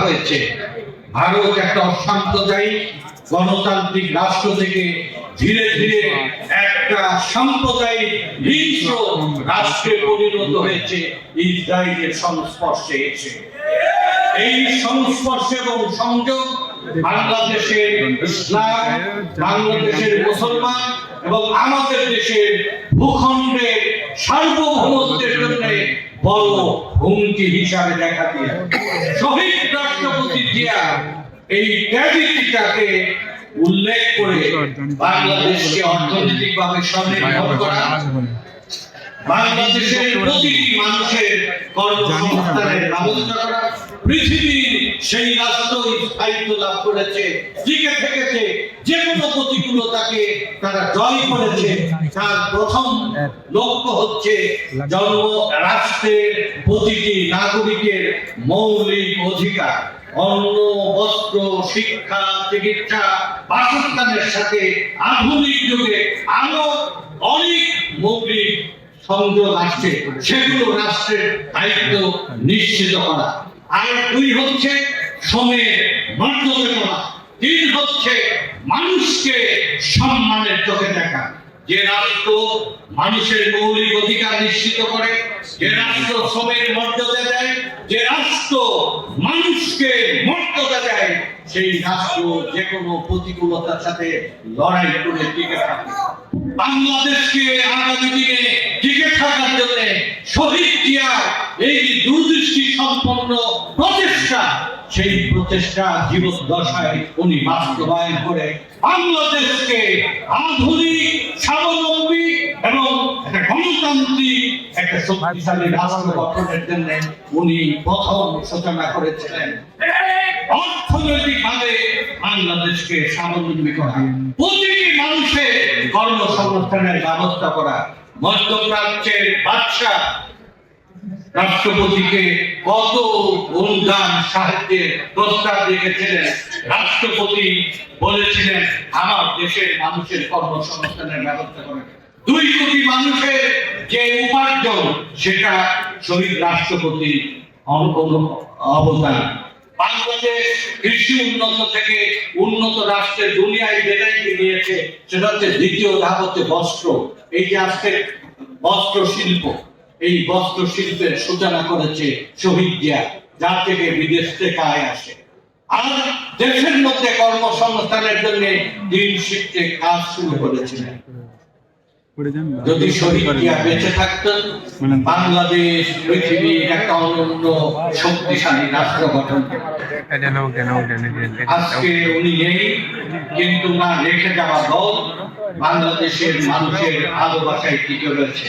হয়েছে। ভারত একটা অসাম্প্রদায়িক গণতান্ত্রিক রাষ্ট্র থেকে ধীরে ধীরে একটা সাম্প্রদায়িক হিংস্র রাষ্ট্রে পরিণত হয়েছে ইসরায়েলের সংস্পর্শে এসে। এই সংস্পর্শ এবং সংযোগ বাংলাদেশের ইসলাম, বাংলাদেশের মুসলমান এবং আমাদের দেশের ভূখণ্ডের সার্বভৌমত্বের জন্য বড় হুমকি হিসাবে দেখা দিয়ে শহীদ রাষ্ট্রপতি জিয়া এই ট্র্যাজেডিটাকে উল্লেখ করে বাংলাদেশকে অর্থনৈতিকভাবে স্বনির্ভর করা, বাংলাদেশের প্রতিটি মানুষের কর্মসংস্থানের ব্যবস্থা করা, পৃথিবীর সেই রাষ্ট্র স্থায়িত্ব লাভ করেছে, টিকে থেকেছে, যে কোনো প্রতিকূলতাকে তারা জয় করেছে। তার প্রথম লক্ষ্য হচ্ছে জন্ম রাষ্ট্রের প্রতিটি নাগরিকের মৌলিক অধিকার, অন্ন, বস্ত্র, শিক্ষা, চিকিৎসা, বাসস্থানের সাথে আধুনিক যুগে আরো অনেক মৌলিক সংযোগ আসছে, সেগুলো রাষ্ট্রের দায়িত্ব নিশ্চিত করা। আর দুই হচ্ছে শ্রমের মর্যাদা করা, তিন হচ্ছে মানুষকে সম্মানের চোখে দেখা। যে রাষ্ট্র মানুষের মৌলিক অধিকার নিশ্চিত করে, যে রাষ্ট্র শ্রমের মর্যাদা দেয়, যে রাষ্ট্র মানুষকে মর্যাদা দেয়, সেই রাষ্ট্র যে কোনো প্রতিকূলতার সাথে লড়াই করে টিকে থাকে। বাংলাদেশকে আগামী দিনে টিকে থাকার জন্য শহীদ জিয়ার এই দূরদৃষ্টি সম্পন্ন প্রচেষ্টা, সেই প্রচেষ্টা জীবদ্দশায় উনি বাস্তবায়ন করে বাংলাদেশকে আধুনিক, স্বাবলম্বী এবং একটা গণতান্ত্রিক একটা শক্তিশালী রাষ্ট্র গঠনের জন্য উনি প্রথম সূচনা করেছিলেন। অর্থনৈতিকভাবে বাংলাদেশকে স্বাবলম্বী করা, প্রতিটি মানুষের কর্মসংস্থানের ব্যবস্থা করা। মধ্যপ্রাচ্যের বাদশাহ রাষ্ট্রপতিকে কত অনুদান সাহায্যের প্রস্তাব রেখেছিলেন, রাষ্ট্রপতি বলেছিলেন আমার দেশের মানুষের কর্মসংস্থানের ব্যবস্থা করেন। 2 কোটি মানুষের যে উপার্জন, সেটা শহীদ রাষ্ট্রপতি অবদান। বাংলাদেশ কৃষি উন্নত থেকে উন্নত রাষ্ট্রের দুনিয়ায় যেটাই নিয়েছে, সেটা হচ্ছে দ্বিতীয় ধাপ হচ্ছে বস্ত্র। এই যে আজকে বস্ত্র শিল্প, এই বস্ত্র শিল্পের সূচনা করেছে শহীদ জিয়া, যার থেকে বিদেশ থেকে আয় আসে। আর দেশের মধ্যে কর্মসংস্থানের জন্য 3 শিফটে কাজ শুরু করেছিলেন। যদি শহীদ জিয়া বেঁচে থাকতেন, বাংলাদেশ পৃথিবীর একটা অনন্য শক্তিশালী রাষ্ট্র গঠন করত। আজকে উনি নেই, কিন্তু না রেখে যাওয়া দল বাংলাদেশের মানুষের ভালোবাসায় টিকে রয়েছে।